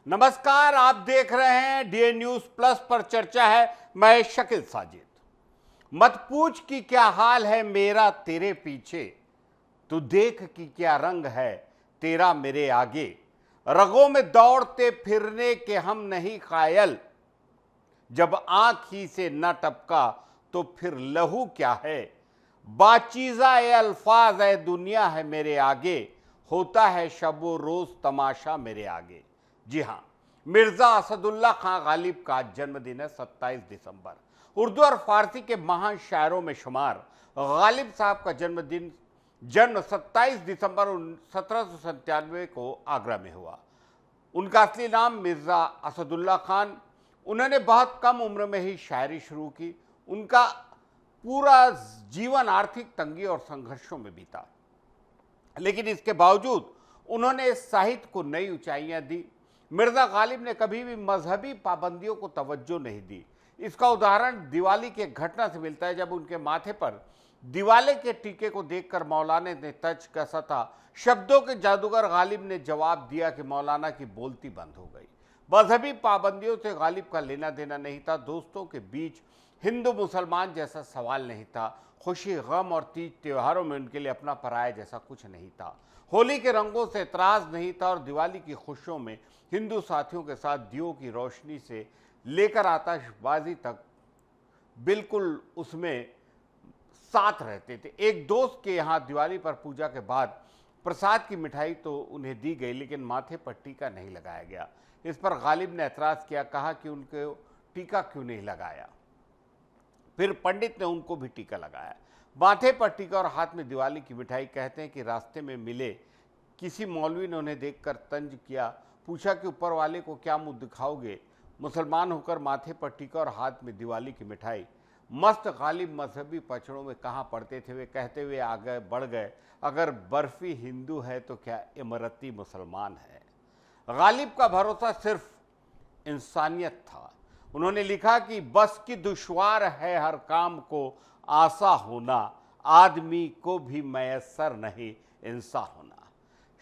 नमस्कार, आप देख रहे हैं डीए न्यूज प्लस पर चर्चा है। मैं शकील साजिद। मत पूछ कि क्या हाल है मेरा तेरे पीछे, तू देख कि क्या रंग है तेरा मेरे आगे। रगों में दौड़ते फिरने के हम नहीं कायल, जब आंख ही से न टपका तो फिर लहू क्या है। बाचीजा ए अल्फाज है दुनिया है मेरे आगे, होता है शबो रोज तमाशा मेरे आगे। जी हां, मिर्जा असदुल्ला खां गालिब का जन्मदिन है 27 दिसंबर। उर्दू और फारसी के महान शायरों में शुमार गालिब साहब का जन्म 27 दिसंबर 1797 को आगरा में हुआ। उनका असली नाम मिर्जा असदुल्ला खान। उन्होंने बहुत कम उम्र में ही शायरी शुरू की। उनका पूरा जीवन आर्थिक तंगी और संघर्षों में बीता, लेकिन इसके बावजूद उन्होंने साहित्य को नई ऊंचाइयां दी। मिर्जा गालिब ने कभी भी मजहबी पाबंदियों को तवज्जो नहीं दी। इसका उदाहरण दिवाली के घटना से मिलता है, जब उनके माथे पर दिवाले के टीके को देखकर मौलाना ने तर्ज कसा था। शब्दों के जादूगर गालिब ने जवाब दिया कि मौलाना की बोलती बंद हो गई। मजहबी पाबंदियों से गालिब का लेना देना नहीं था। दोस्तों के बीच हिंदू मुसलमान जैसा सवाल नहीं था। खुशी, गम और तीज त्योहारों में उनके लिए अपना पराया जैसा कुछ नहीं था। होली के रंगों से एतराज नहीं था और दिवाली की खुशियों में हिंदू साथियों के साथ दियों की रोशनी से लेकर आतिशबाजी तक बिल्कुल उसमें साथ रहते थे। एक दोस्त के यहाँ दिवाली पर पूजा के बाद प्रसाद की मिठाई तो उन्हें दी गई, लेकिन माथे पर टीका नहीं लगाया गया। इस पर गालिब ने एतराज किया, कहा कि उनको टीका क्यों नहीं लगाया। फिर पंडित ने उनको भी टीका लगाया। माथे पर टीका और हाथ में दिवाली की मिठाई। कहते हैं कि रास्ते में मिले किसी मौलवी ने उन्हें देखकर तंज किया, पूछा कि ऊपर वाले को क्या मुंह दिखाओगे। मुसलमान होकर माथे पर टीका और हाथ में दिवाली की मिठाई। मस्त गालिब मजहबी पचड़ों में कहाँ पड़ते थे। वे कहते हुए आगे बढ़ गए, अगर बर्फी हिंदू है तो क्या इमरती मुसलमान है। गालिब का भरोसा सिर्फ इंसानियत था। उन्होंने लिखा कि बस की दुश्वार है हर काम को आसा होना, आदमी को भी मैसर नहीं इंसा होना।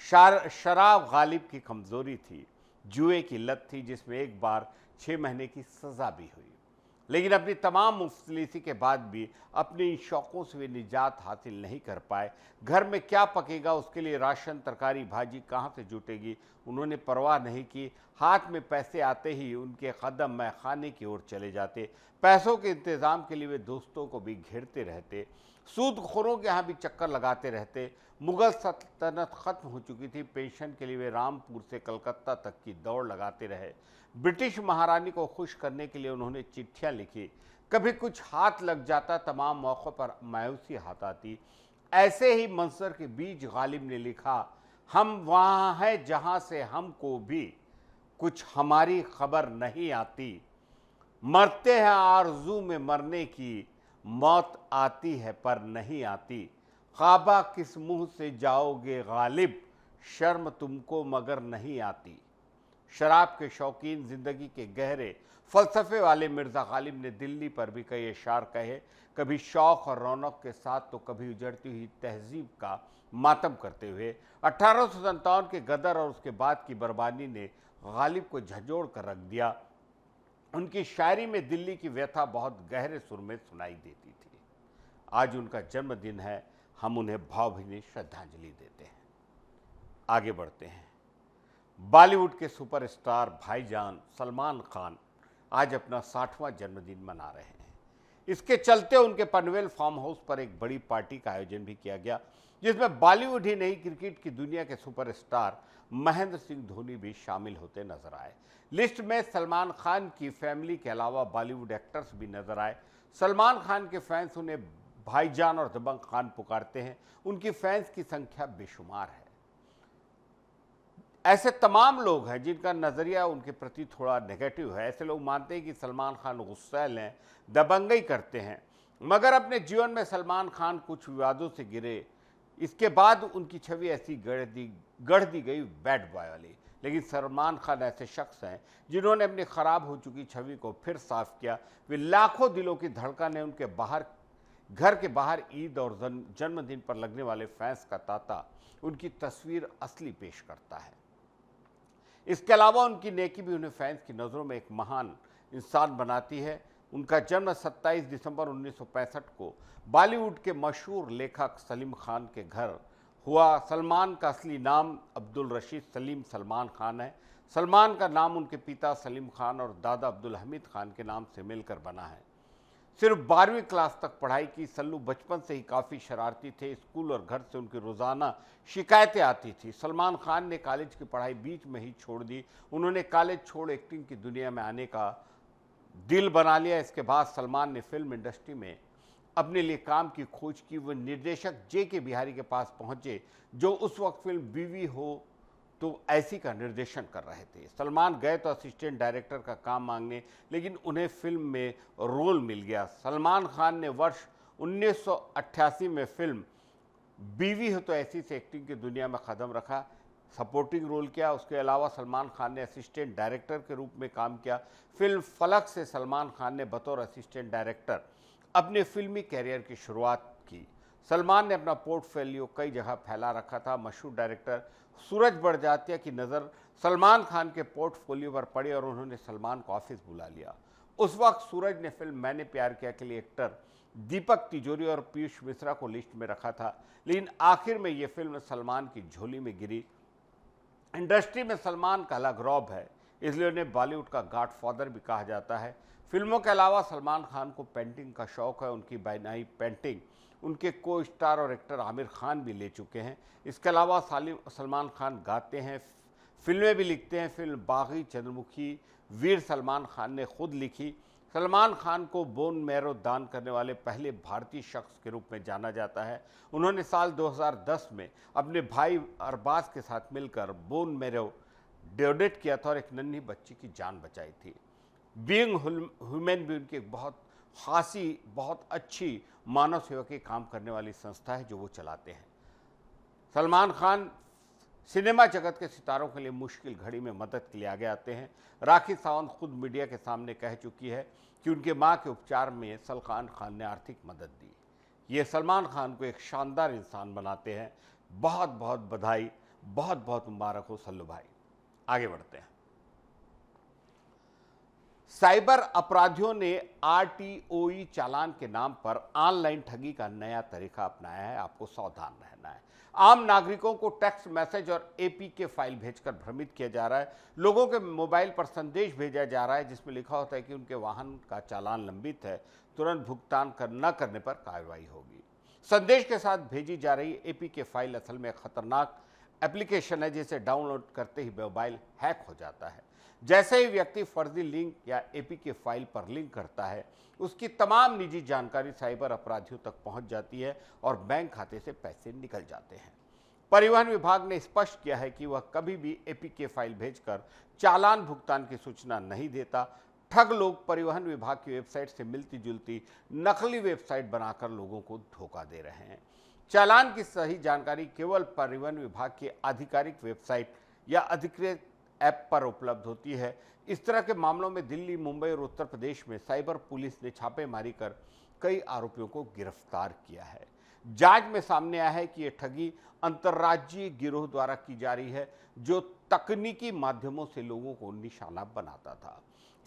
शराब गालिब की कमजोरी थी, जुए की लत थी, जिसमें एक बार 6 महीने की सजा भी हुई। लेकिन अपनी तमाम मुफलिसी के बाद भी अपने इन शौकों से वे निजात हासिल नहीं कर पाए। घर में क्या पकेगा, उसके लिए राशन, तरकारी, भाजी कहाँ से जुटेगी, उन्होंने परवाह नहीं की। हाथ में पैसे आते ही उनके कदम मैखाने की ओर चले जाते। पैसों के इंतजाम के लिए वे दोस्तों को भी घेरते रहते, सूदखोरों के यहाँ भी चक्कर लगाते रहते। मुगल सल्तनत खत्म हो चुकी थी। पेंशन के लिए वे रामपुर से कलकत्ता तक की दौड़ लगाते रहे। ब्रिटिश महारानी को खुश करने के लिए उन्होंने चिट्ठियां लिखी। कभी कुछ हाथ लग जाता, तमाम मौक़ों पर मायूसी हाथ आती। ऐसे ही मंजर के बीच गालिब ने लिखा, हम वहाँ हैं जहाँ से हमको भी कुछ हमारी खबर नहीं आती। मरते हैं आरज़ू में मरने की, मौत आती है पर नहीं आती। ख्वाबा किस मुंह से जाओगे गालिब, शर्म तुमको मगर नहीं आती। शराब के शौकीन, जिंदगी के गहरे फलसफे वाले मिर्जा गालिब ने दिल्ली पर भी कई अशार कहे, कभी शौक और रौनक के साथ तो कभी उजड़ती हुई तहजीब का मातम करते हुए। 1857 के गदर और उसके बाद की बर्बादी ने गालिब को झंझोड़ कर रख दिया। उनकी शायरी में दिल्ली की व्यथा बहुत गहरे सुर में सुनाई देती थी। आज उनका जन्मदिन है, हम उन्हें भावभीनी श्रद्धांजलि देते हैं। आगे बढ़ते हैं। बॉलीवुड के सुपरस्टार भाईजान सलमान खान आज अपना 60वां जन्मदिन मना रहे हैं। इसके चलते उनके पनवेल फार्म हाउस पर एक बड़ी पार्टी का आयोजन भी किया गया, जिसमें बॉलीवुड ही नहीं क्रिकेट की दुनिया के सुपरस्टार महेंद्र सिंह धोनी भी शामिल होते नजर आए। लिस्ट में सलमान खान की फैमिली के अलावा बॉलीवुड एक्टर्स भी नजर आए। सलमान खान के फैंस उन्हें भाईजान और दबंग खान पुकारते हैं। उनकी फैंस की संख्या बेशुमार है। ऐसे तमाम लोग हैं जिनका नज़रिया उनके प्रति थोड़ा नेगेटिव है। ऐसे लोग मानते हैं कि सलमान खान गुस्सैल हैं, दबंगई करते हैं, मगर अपने जीवन में सलमान खान कुछ विवादों से गिरे। इसके बाद उनकी छवि ऐसी गढ़ दी गई बैड बॉय वाली। लेकिन सलमान खान ऐसे शख्स हैं जिन्होंने अपनी खराब हो चुकी छवि को फिर साफ किया। वे लाखों दिलों की धड़कन है। उनके घर के बाहर ईद और जन्मदिन पर लगने वाले फैंस का तांता उनकी तस्वीर असली पेश करता है। इसके अलावा उनकी नेकी भी उन्हें फैंस की नज़रों में एक महान इंसान बनाती है। उनका जन्म 27 दिसंबर 1965 को बॉलीवुड के मशहूर लेखक सलीम खान के घर हुआ। सलमान का असली नाम अब्दुल रशीद सलीम सलमान खान है। सलमान का नाम उनके पिता सलीम खान और दादा अब्दुल हमीद खान के नाम से मिलकर बना है। सिर्फ 12वीं क्लास तक पढ़ाई की। सल्लू बचपन से ही काफ़ी शरारती थे। स्कूल और घर से उनकी रोज़ाना शिकायतें आती थी। सलमान खान ने कॉलेज की पढ़ाई बीच में ही छोड़ दी। उन्होंने कॉलेज छोड़ एक्टिंग की दुनिया में आने का दिल बना लिया। इसके बाद सलमान ने फिल्म इंडस्ट्री में अपने लिए काम की खोज की। वो निर्देशक जे.के. बिहारी के पास पहुंचे, जो उस वक्त फिल्म बीवी हो तो ऐसी का निर्देशन कर रहे थे। सलमान गए तो असिस्टेंट डायरेक्टर का काम मांगने, लेकिन उन्हें फिल्म में रोल मिल गया। सलमान खान ने वर्ष 1988 में फिल्म बीवी हो तो ऐसी से एक्टिंग की दुनिया में कदम रखा, सपोर्टिंग रोल किया। उसके अलावा सलमान खान ने असिस्टेंट डायरेक्टर के रूप में काम किया। फिल्म फलक से सलमान खान ने बतौर असिस्टेंट डायरेक्टर अपने फिल्मी कैरियर की शुरुआत की। सलमान ने अपना पोर्टफोलियो कई जगह फैला रखा था। मशहूर डायरेक्टर सूरज बड़जात्या की नज़र सलमान खान के पोर्टफोलियो पर पड़ी और उन्होंने सलमान को ऑफिस बुला लिया। उस वक्त सूरज ने फिल्म मैंने प्यार किया के लिए एक्टर दीपक तिजोरी और पीयूष मिश्रा को लिस्ट में रखा था, लेकिन आखिर में ये फिल्म सलमान की झोली में गिरी। इंडस्ट्री में सलमान का अलग रौब है, इसलिए उन्हें बॉलीवुड का गॉडफादर भी कहा जाता है। फिल्मों के अलावा सलमान खान को पेंटिंग का शौक है। उनकी बनाई पेंटिंग उनके को स्टार और एक्टर आमिर खान भी ले चुके हैं। इसके अलावा सलमान खान गाते हैं, फिल्में भी लिखते हैं। फिल्म बागी, चंद्रमुखी, वीर सलमान खान ने खुद लिखी। सलमान खान को बोन मैरो दान करने वाले पहले भारतीय शख्स के रूप में जाना जाता है। उन्होंने साल 2010 में अपने भाई अरबाज के साथ मिलकर बोन मैरो डोनेट किया था और एक नन्ही बच्ची की जान बचाई थी। बीइंग ह्यूमन भी उनकी एक बहुत खासी, बहुत अच्छी मानव सेवा के काम करने वाली संस्था है जो वो चलाते हैं। सलमान खान सिनेमा जगत के सितारों के लिए मुश्किल घड़ी में मदद के लिए आगे आते हैं। राखी सावंत खुद मीडिया के सामने कह चुकी है कि उनके मां के उपचार में सलमान खान ने आर्थिक मदद दी। ये सलमान खान को एक शानदार इंसान बनाते हैं। बहुत बहुत बधाई, बहुत बहुत मुबारक हो सल्लू भाई। आगे बढ़ते हैं। साइबर अपराधियों ने आरटीओई चालान के नाम पर ऑनलाइन ठगी का नया तरीका अपनाया है। आपको सावधान रहना है। आम नागरिकों को टेक्स्ट मैसेज और एपीके फाइल भेजकर भ्रमित किया जा रहा है। लोगों के मोबाइल पर संदेश भेजा जा रहा है जिसमें लिखा होता है कि उनके वाहन का चालान लंबित है, तुरंत भुगतान न करने पर कार्रवाई होगी। संदेश के साथ भेजी जा रही एपीके फाइल असल में खतरनाक एप्लीकेशन है जिसे डाउनलोड करते ही मोबाइल हैक हो जाता है। जैसे ही व्यक्ति फर्जी लिंक या एपीके फाइल पर लिंक करता है, उसकी तमाम निजी जानकारी साइबर अपराधियों तक पहुंच जाती है और बैंक खाते से पैसे निकल जाते हैं। परिवहन विभाग ने स्पष्ट किया है कि वह कभी भी एपीके फाइल भेजकर चालान भुगतान की सूचना नहीं देता। ठग लोग परिवहन विभाग की वेबसाइट से मिलती जुलती नकली वेबसाइट बनाकर लोगों को धोखा दे रहे हैं। चालान की सही जानकारी केवल परिवहन विभाग की आधिकारिक वेबसाइट या अधिकृत ऐप पर उपलब्ध होती है। इस तरह के मामलों में दिल्ली, मुंबई और उत्तर प्रदेश में साइबर पुलिस ने छापेमारी कर कई आरोपियों को गिरफ्तार किया है। जांच में सामने आया है कि यह ठगी अंतर्राज्यीय गिरोह द्वारा की जा रही है जो तकनीकी माध्यमों से लोगों को निशाना बनाता था।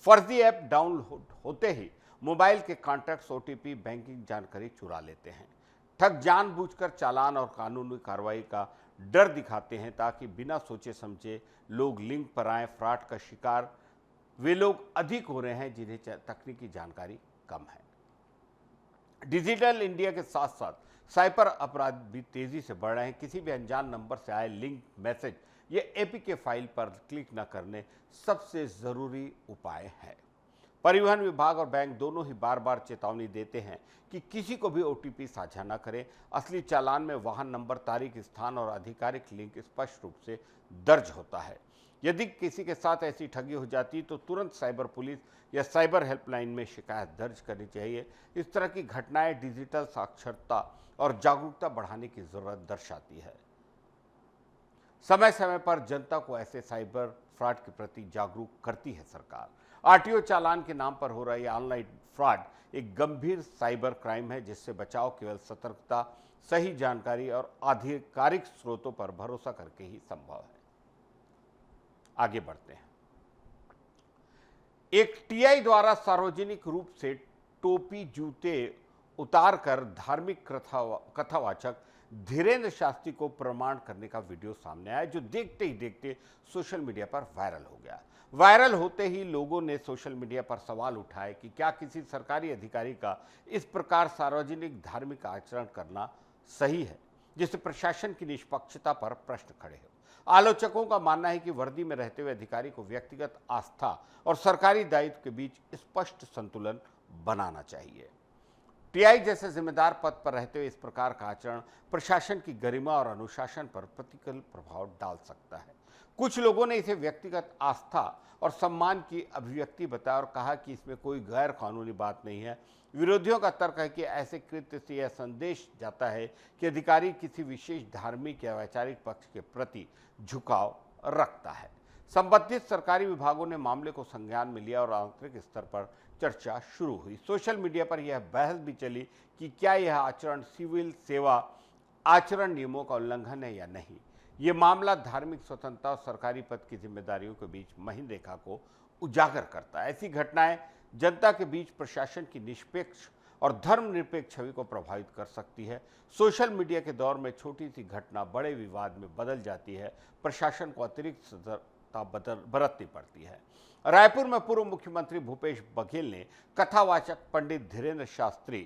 फर्जी ऐप डाउनलोड होते ही मोबाइल के कॉन्टैक्ट्स, ओटीपी, बैंकिंग जानकारी चुरा लेते हैं। ठग जानबूझकर चालान और कानूनी कार्रवाई का डर दिखाते हैं ताकि बिना सोचे समझे लोग लिंक पर आए। फ्रॉड का शिकार वे लोग अधिक हो रहे हैं जिन्हें तकनीकी जानकारी कम है। डिजिटल इंडिया के साथ साथ साइबर अपराध भी तेजी से बढ़ रहे हैं। किसी भी अनजान नंबर से आए लिंक, मैसेज या एपीके फाइल पर क्लिक न करने सबसे जरूरी उपाय है। परिवहन विभाग और बैंक दोनों ही बार बार चेतावनी देते हैं कि किसी को भी ओटीपी साझा न करें। असली चालान में वाहन नंबर, तारीख, स्थान और आधिकारिक लिंक स्पष्ट रूप से दर्ज होता है। यदि किसी के साथ ऐसी ठगी हो जाती तो तुरंत साइबर पुलिस या साइबर हेल्पलाइन में शिकायत दर्ज करनी चाहिए। इस तरह की घटनाएं डिजिटल साक्षरता और जागरूकता बढ़ाने की जरूरत दर्शाती है। समय समय पर जनता को ऐसे साइबर फ्रॉड के प्रति जागरूक करती है सरकार। आरटीओ चालान के नाम पर हो रहा यह ऑनलाइन फ्रॉड एक गंभीर साइबर क्राइम है जिससे बचाव केवल सतर्कता, सही जानकारी और आधिकारिक स्रोतों पर भरोसा करके ही संभव है। आगे बढ़ते हैं। एक टीआई द्वारा सार्वजनिक रूप से टोपी जूते उतारकर धार्मिक कथावाचक धीरेन्द्र शास्त्री को प्रमाण करने का वीडियो सामने आया, जो देखते ही देखते सोशल मीडिया पर वायरल हो गया। वायरल होते ही लोगों ने सोशल मीडिया पर सवाल उठाए कि क्या किसी सरकारी अधिकारी का इस प्रकार सार्वजनिक धार्मिक आचरण करना सही है, जिससे प्रशासन की निष्पक्षता पर प्रश्न खड़े हो। आलोचकों का मानना है कि वर्दी में रहते हुए अधिकारी को व्यक्तिगत आस्था और सरकारी दायित्व के बीच स्पष्ट संतुलन बनाना चाहिए। टीआई जैसे जिम्मेदार पद पर रहते हुए इस प्रकार का आचरण प्रशासन की गरिमा और अनुशासन पर प्रतिकूल प्रभाव डाल सकता है। कुछ लोगों ने इसे व्यक्तिगत आस्था और सम्मान की अभिव्यक्ति बताया और कहा कि इसमें कोई गैर कानूनी बात नहीं है। विरोधियों का तर्क है कि ऐसे कृत्य से यह संदेश जाता है कि अधिकारी किसी विशेष धार्मिक या वैचारिक पक्ष के प्रति झुकाव रखता है। संबंधित सरकारी विभागों ने मामले को संज्ञान में लिया और आंतरिक स्तर पर चर्चा शुरू हुई। सोशल मीडिया पर यह बहस भी चली कि क्या यह आचरण सिविल सेवा आचरण नियमों का उल्लंघन है या नहीं। ये मामला धार्मिक स्वतंत्रता और सरकारी पद की जिम्मेदारियों के बीच महीन रेखा को उजागर करता है। ऐसी घटनाएं जनता के बीच प्रशासन की निष्पक्ष और धर्मनिरपेक्ष छवि को प्रभावित कर सकती है। सोशल मीडिया के दौर में छोटी सी घटना बड़े विवाद में बदल जाती है। प्रशासन को अतिरिक्त सतर्कता बरतनी पड़ती है। रायपुर में पूर्व मुख्यमंत्री भूपेश बघेल ने कथावाचक पंडित धीरेन्द्र शास्त्री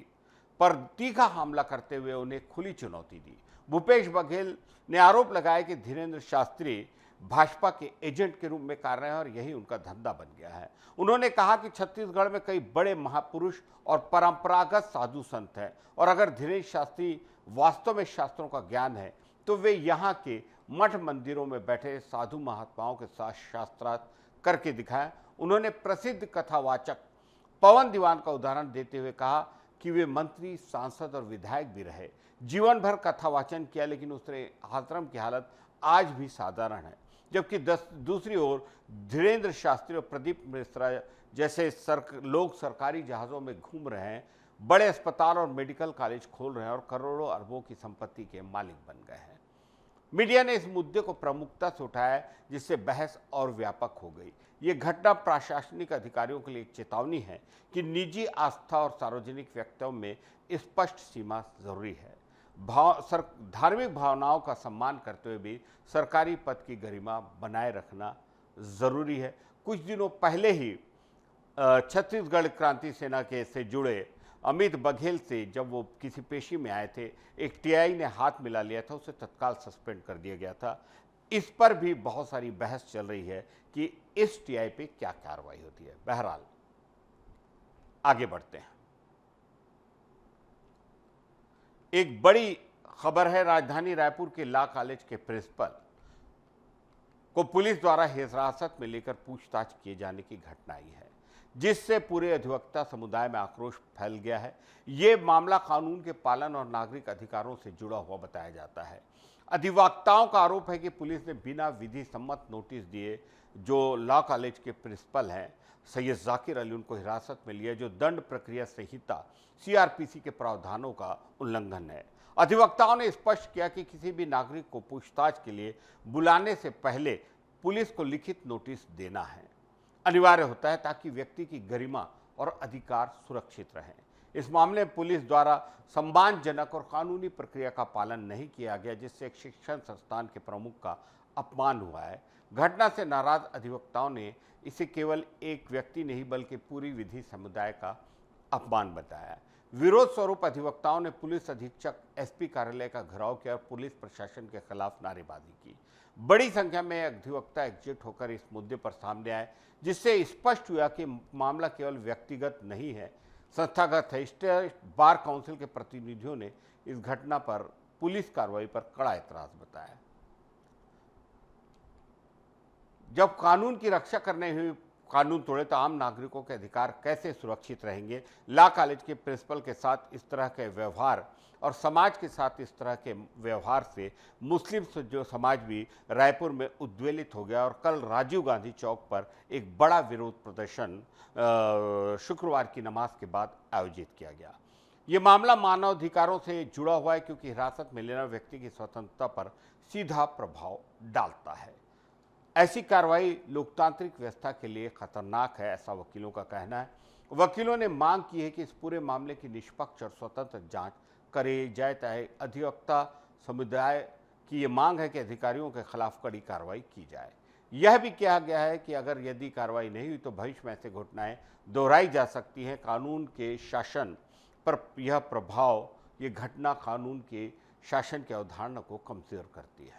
पर तीखा हमला करते हुए उन्हें खुली चुनौती दी। भूपेश बघेल ने आरोप लगाया कि धीरेन्द्र शास्त्री भाजपा के एजेंट के रूप में कार्य है और यही उनका धंधा बन गया है। उन्होंने कहा कि छत्तीसगढ़ में कई बड़े महापुरुष और परंपरागत साधु संत हैं और अगर धीरेन्द्र शास्त्री वास्तव में शास्त्रों का ज्ञान है तो वे यहाँ के मठ मंदिरों में बैठे साधु महात्माओं के साथ शास्त्रार्थ करके दिखाया। उन्होंने प्रसिद्ध कथावाचक पवन दीवान का उदाहरण देते हुए कहा कि वे मंत्री, सांसद और विधायक भी रहे, जीवन भर कथावाचन किया, लेकिन उसके आश्रम की हालत आज भी साधारण है। जबकि दूसरी ओर धीरेन्द्र शास्त्री और प्रदीप मिश्रा जैसे लोग सरकारी जहाज़ों में घूम रहे हैं, बड़े अस्पताल और मेडिकल कॉलेज खोल रहे हैं और करोड़ों अरबों की संपत्ति के मालिक बन गए हैं। मीडिया ने इस मुद्दे को प्रमुखता से उठाया, जिससे बहस और व्यापक हो गई। ये घटना प्रशासनिक अधिकारियों के लिए एक चेतावनी है कि निजी आस्था और सार्वजनिक व्यक्तित्व में स्पष्ट सीमा जरूरी है। धार्मिक भावनाओं का सम्मान करते हुए भी सरकारी पद की गरिमा बनाए रखना जरूरी है। कुछ दिनों पहले ही छत्तीसगढ़ क्रांति सेना के से जुड़े अमित बघेल से जब वो किसी पेशी में आए थे, एक टीआई ने हाथ मिला लिया था, उसे तत्काल सस्पेंड कर दिया गया था। इस पर भी बहुत सारी बहस चल रही है कि इस टीआई पे क्या कार्रवाई होती है। बहरहाल आगे बढ़ते हैं। एक बड़ी खबर है, राजधानी रायपुर के लॉ कॉलेज के प्रिंसिपल को पुलिस द्वारा हिरासत में लेकर पूछताछ किए जाने की घटना आई है, जिससे पूरे अधिवक्ता समुदाय में आक्रोश फैल गया है। ये मामला कानून के पालन और नागरिक अधिकारों से जुड़ा हुआ बताया जाता है। अधिवक्ताओं का आरोप है कि पुलिस ने बिना विधि सम्मत नोटिस दिए जो लॉ कॉलेज के प्रिंसिपल हैं सैयद जाकिर अली, उनको हिरासत में लिया, जो दंड प्रक्रिया संहिता सीआरपीसी के प्रावधानों का उल्लंघन है। अधिवक्ताओं ने स्पष्ट किया कि किसी भी नागरिक को पूछताछ के लिए बुलाने से पहले पुलिस को लिखित नोटिस देना है अनिवार्य होता है, ताकि व्यक्ति की गरिमा और अधिकार सुरक्षित रहें। इस मामले में पुलिस द्वारा सम्मानजनक और कानूनी प्रक्रिया का पालन नहीं किया गया, जिससे एक शिक्षण संस्थान के प्रमुख का अपमान हुआ है। घटना से नाराज अधिवक्ताओं ने इसे केवल एक व्यक्ति नहीं बल्कि पूरी विधि समुदाय का अपमान बताया। विरोध स्वरूप अधिवक्ताओं ने पुलिस अधीक्षक एसपी कार्यालय का घेराव किया और पुलिस प्रशासन के खिलाफ नारेबाजी की। बड़ी संख्या में अधिवक्ता एकजुट होकर इस मुद्दे पर सामने आए, जिससे स्पष्ट हुआ कि मामला केवल व्यक्तिगत नहीं है, संस्थागत है। स्टेट बार काउंसिल के प्रतिनिधियों ने इस घटना पर पुलिस कार्रवाई पर कड़ा एतराज बताया। जब कानून की रक्षा करने हुए कानून तोड़े तो आम नागरिकों के अधिकार कैसे सुरक्षित रहेंगे। लॉ कॉलेज के प्रिंसिपल के साथ इस तरह के व्यवहार और समाज के साथ इस तरह के व्यवहार से मुस्लिम जो समाज भी रायपुर में उद्वेलित हो गया और कल राजीव गांधी चौक पर एक बड़ा विरोध प्रदर्शन शुक्रवार की नमाज के बाद आयोजित किया गया। ये मामला मानवाधिकारों से जुड़ा हुआ है, क्योंकि हिरासत में लेना व्यक्ति की स्वतंत्रता पर सीधा प्रभाव डालता है। ऐसी कार्रवाई लोकतांत्रिक व्यवस्था के लिए खतरनाक है, ऐसा वकीलों का कहना है। वकीलों ने मांग की है कि इस पूरे मामले की निष्पक्ष और स्वतंत्र जांच करी जाए। चाहे अधिवक्ता समुदाय की ये मांग है कि अधिकारियों के खिलाफ कड़ी कार्रवाई की जाए। यह भी कहा गया है कि अगर यदि कार्रवाई नहीं हुई तो भविष्य में ऐसी घटनाएं दोहराई जा सकती हैं। कानून के शासन पर यह प्रभाव, ये घटना कानून के शासन की अवधारणा को कमजोर करती है।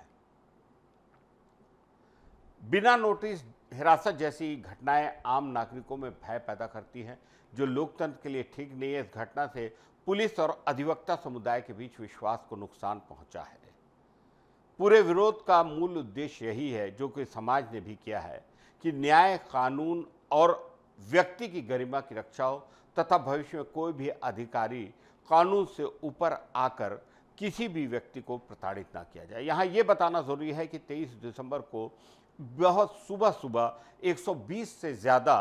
बिना नोटिस हिरासत जैसी घटनाएं आम नागरिकों में भय पैदा करती हैं, जो लोकतंत्र के लिए ठीक नहीं है। इस घटना से पुलिस और अधिवक्ता समुदाय के बीच विश्वास को नुकसान पहुंचा है। पूरे विरोध का मूल उद्देश्य यही है, जो कि समाज ने भी किया है, कि न्याय, कानून और व्यक्ति की गरिमा की रक्षा हो तथा भविष्य में कोई भी अधिकारी कानून से ऊपर आकर किसी भी व्यक्ति को प्रताड़ित ना किया जाए। यहाँ ये बताना जरूरी है कि 23 दिसंबर को बहुत सुबह सुबह 120 से ज़्यादा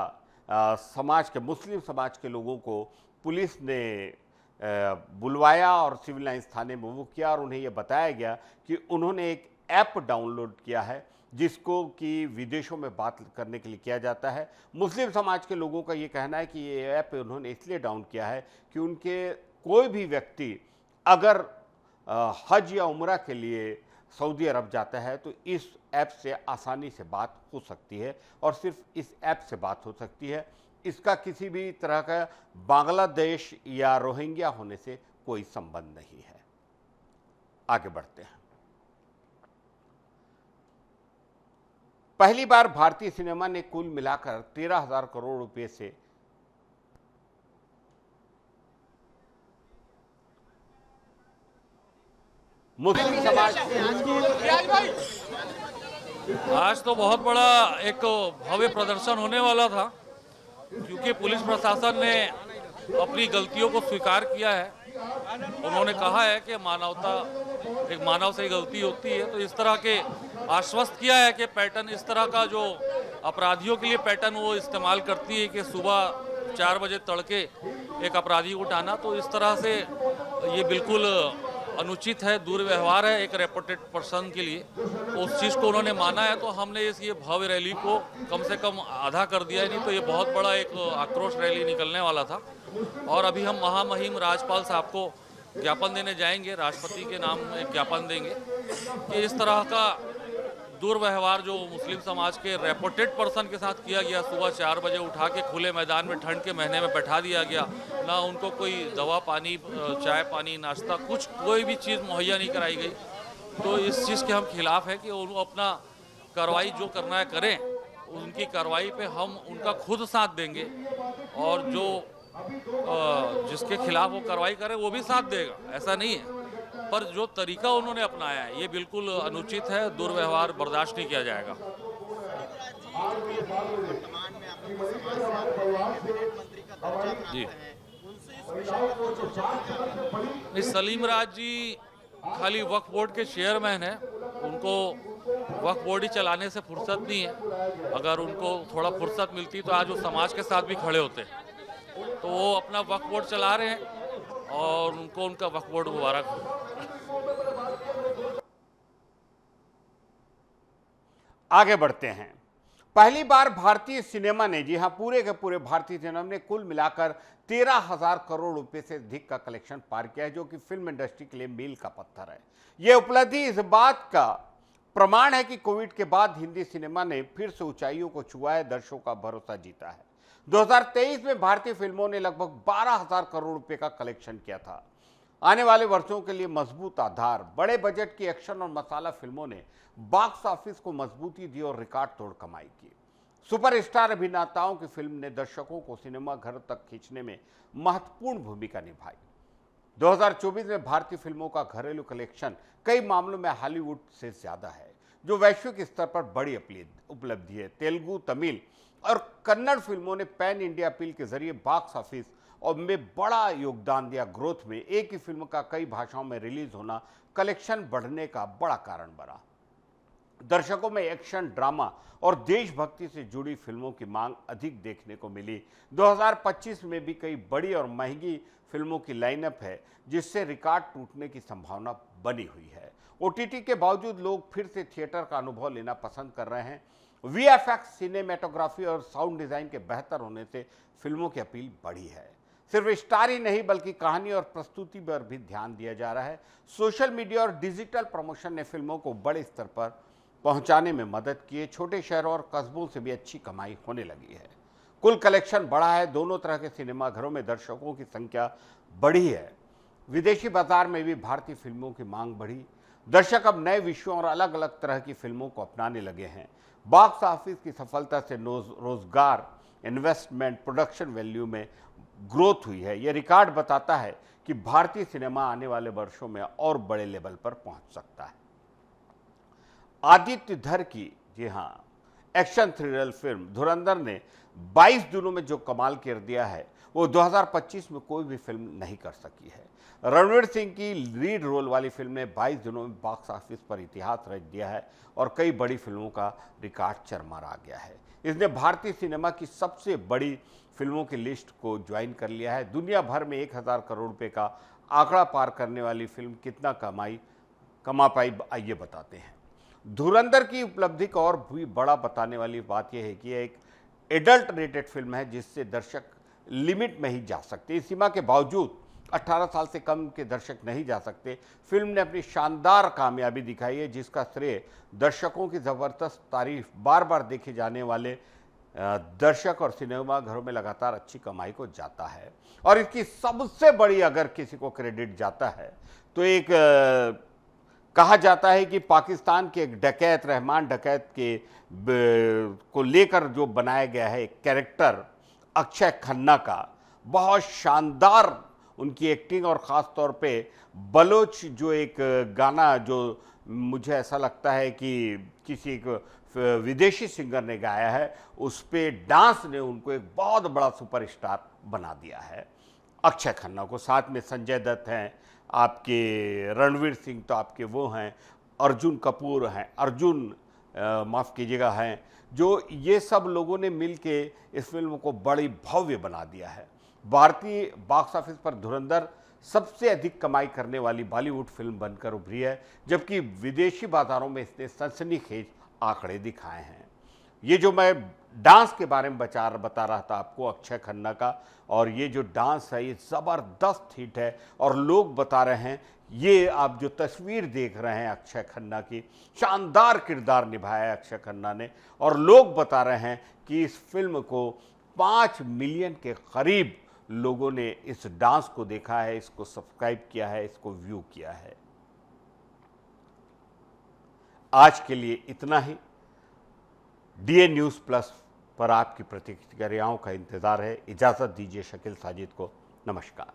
समाज के, मुस्लिम समाज के लोगों को पुलिस ने बुलवाया और सिविल लाइंस थाने में वो किया और उन्हें यह बताया गया कि उन्होंने एक ऐप डाउनलोड किया है जिसको कि विदेशों में बात करने के लिए किया जाता है। मुस्लिम समाज के लोगों का ये कहना है कि ये ऐप उन्होंने इसलिए डाउन किया है कि उनके कोई भी व्यक्ति अगर हज या उम्रा के लिए सऊदी अरब जाता है तो इस ऐप से आसानी से बात हो सकती है और सिर्फ इस ऐप से बात हो सकती है। इसका किसी भी तरह का बांग्लादेश या रोहिंग्या होने से कोई संबंध नहीं है। आगे बढ़ते हैं। पहली बार भारतीय सिनेमा ने कुल मिलाकर 13,000 करोड़ रुपए से मुस्लिम समाज। आज तो बहुत बड़ा एक भव्य प्रदर्शन होने वाला था, क्योंकि पुलिस प्रशासन ने अपनी गलतियों को स्वीकार किया है। उन्होंने कहा है कि मानवता, एक मानव से गलती होती है, तो इस तरह के आश्वस्त किया है कि पैटर्न, इस तरह का जो अपराधियों के लिए पैटर्न वो इस्तेमाल करती है कि सुबह 4 बजे तड़के एक अपराधी को उठाना, तो इस तरह से ये बिल्कुल अनुचित है, दुर्व्यवहार है एक रेपुटेड पर्सन के लिए। तो उस चीज़ को उन्होंने माना है, तो हमने ये भव्य रैली को कम से कम आधा कर दिया है, नहीं तो ये बहुत बड़ा एक आक्रोश रैली निकलने वाला था। और अभी हम महामहिम राज्यपाल साहब को ज्ञापन देने जाएंगे, राष्ट्रपति के नाम में एक ज्ञापन देंगे कि इस तरह का दुर्व्यवहार जो मुस्लिम समाज के रेपुटेड पर्सन के साथ किया गया, सुबह 4 बजे उठा के खुले मैदान में ठंड के महीने में बैठा दिया गया, ना उनको कोई दवा पानी, चाय पानी, नाश्ता, कुछ कोई भी चीज़ मुहैया नहीं कराई गई। तो इस चीज़ के हम खिलाफ है कि वो अपना कार्रवाई जो करना है करें, उनकी कार्रवाई पे हम उनका खुद साथ देंगे और जो जिसके खिलाफ वो कार्रवाई करे वो भी साथ देगा, ऐसा नहीं है। पर जो तरीका उन्होंने अपनाया है ये बिल्कुल अनुचित है, दुर्व्यवहार बर्दाश्त नहीं किया जाएगा। जी, सलीम राज जी खाली वक्फ बोर्ड के चेयरमैन हैं, उनको वक्फ बोर्ड ही चलाने से फुर्सत नहीं है। अगर उनको थोड़ा फुर्सत मिलती तो आज वो समाज के साथ भी खड़े होते। तो वो अपना वक्फ बोर्ड चला रहे हैं और उनको उनका वक्फ बोर्ड मुबारक हो। आगे बढ़ते हैं। पहली बार भारतीय सिनेमा ने, जी हां, पूरे के पूरे भारतीय सिनेमा ने कुल मिलाकर 13,000 करोड़ रुपए से अधिक का कलेक्शन पार किया है, जो कि फिल्म इंडस्ट्री के लिए मील का पत्थर है। यह उपलब्धि इस बात का प्रमाण है कि कोविड के बाद हिंदी सिनेमा ने फिर से ऊंचाइयों को छुआ है, दर्शकों का भरोसा जीता है। 2023 में भारतीय फिल्मों ने लगभग 12,000 करोड़ रुपए का कलेक्शन किया था। आने वाले वर्षों के लिए मजबूत आधार। बड़े बजट की एक्शन और मसाला फिल्मों ने बॉक्स ऑफिस को मजबूती दी और रिकॉर्ड तोड़ कमाई की। सुपरस्टार अभिनेताओं की फिल्म ने दर्शकों को सिनेमा घर तक खींचने में महत्वपूर्ण भूमिका निभाई। 2024 में भारतीय फिल्मों का घरेलू कलेक्शन कई मामलों में हॉलीवुड से ज्यादा है, जो वैश्विक स्तर पर बड़ी उपलब्धि है। तेलुगु, तमिल और कन्नड़ फिल्मों ने पैन इंडिया अपील के जरिए बॉक्स ऑफिस और में बड़ा योगदान दिया ग्रोथ में। एक ही फिल्म का कई भाषाओं में रिलीज होना कलेक्शन बढ़ने का बड़ा कारण बना। दर्शकों में एक्शन, ड्रामा और देशभक्ति से जुड़ी फिल्मों की मांग अधिक देखने को मिली। 2025 में भी कई बड़ी और महंगी फिल्मों की लाइनअप है, जिससे रिकॉर्ड टूटने की संभावना बनी हुई है। ओटीटी के बावजूद लोग फिर से थिएटर का अनुभव लेना पसंद कर रहे हैं। वीएफएक्स, सिनेमेटोग्राफी और साउंड डिजाइन के बेहतर होने से फिल्मों की अपील बढ़ी है। सिर्फ स्टार ही नहीं बल्कि कहानी और प्रस्तुति पर भी ध्यान दिया जा रहा है। सोशल मीडिया और डिजिटल प्रमोशन ने फिल्मों को बड़े स्तर पर पहुंचाने में मदद की है। छोटे शहरों और कस्बों से भी अच्छी कमाई होने लगी है। कुल कलेक्शन बढ़ा है। दोनों तरह के सिनेमाघरों में दर्शकों की संख्या बढ़ी है। विदेशी बाजार में भी भारतीय फिल्मों की मांग बढ़ी। दर्शक अब नए विषयों और अलग अलग तरह की फिल्मों को अपनाने लगे हैं। बॉक्स ऑफिस की सफलता से रोजगार, इन्वेस्टमेंट, प्रोडक्शन वैल्यू में ग्रोथ हुई है। यह रिकॉर्ड बताता है कि भारतीय सिनेमा आने वाले वर्षों में और बड़े लेवल पर पहुंच सकता है। आदित्य धर की, जी हाँ, एक्शन थ्रिलर फिल्म धुरंधर ने 22 दिनों में जो कमाल कर दिया है वो 2025 में कोई भी फिल्म नहीं कर सकी है। रणवीर सिंह की लीड रोल वाली फिल्म ने 22 दिनों में बॉक्स ऑफिस पर इतिहास रच दिया है और कई बड़ी फिल्मों का रिकॉर्ड चरमरा आ गया है। इसने भारतीय सिनेमा की सबसे बड़ी फिल्मों की लिस्ट को ज्वाइन कर लिया है। दुनिया भर में 1000 करोड़ रुपए का आंकड़ा पार करने वाली फिल्म कितना कमा पाई, आइए बताते हैं। धुरंधर की उपलब्धि का और भी बड़ा बताने वाली बात यह है कि यह एक एडल्ट रेटेड फिल्म है, जिससे दर्शक लिमिट में ही जा सकते। इस सीमा के बावजूद 18 साल से कम के दर्शक नहीं जा सकते। फिल्म ने अपनी शानदार कामयाबी दिखाई है, जिसका श्रेय दर्शकों की ज़बरदस्त तारीफ, बार बार देखे जाने वाले दर्शक और सिनेमा घरों में लगातार अच्छी कमाई को जाता है। और इसकी सबसे बड़ी अगर किसी को क्रेडिट जाता है तो एक कहा जाता है कि पाकिस्तान के एक डकैत, रहमान डकैत के को लेकर जो बनाया गया है एक कैरेक्टर अक्षय खन्ना का, बहुत शानदार उनकी एक्टिंग और ख़ास तौर पे बलोच जो एक गाना जो मुझे ऐसा लगता है कि किसी एक विदेशी सिंगर ने गाया है, उस पे डांस ने उनको एक बहुत बड़ा सुपरस्टार बना दिया है अक्षय खन्ना को। साथ में संजय दत्त हैं, आपके रणवीर सिंह तो आपके वो हैं, अर्जुन कपूर हैं, माफ़ कीजिएगा हैं, जो ये सब लोगों ने मिल के इस फिल्म को बड़ी भव्य बना दिया है। भारतीय बॉक्स ऑफिस पर धुरंधर सबसे अधिक कमाई करने वाली बॉलीवुड फिल्म बनकर उभरी है, जबकि विदेशी बाजारों में इसने सनसनीखेज आंकड़े दिखाए हैं। ये जो मैं डांस के बारे में बता रहा था आपको अक्षय खन्ना का, और ये जो डांस है ये ज़बरदस्त हिट है। और लोग बता रहे हैं, ये आप जो तस्वीर देख रहे हैं अक्षय खन्ना की, शानदार किरदार निभाया है अक्षय खन्ना ने, और लोग बता रहे हैं कि इस फिल्म को 5 मिलियन के करीब लोगों ने इस डांस को देखा है, इसको सब्सक्राइब किया है, इसको व्यू किया है। आज के लिए इतना ही। डीए न्यूज़ प्लस पर आपकी प्रतिक्रियाओं का इंतजार है। इजाज़त दीजिए शकील साजिद को। नमस्कार।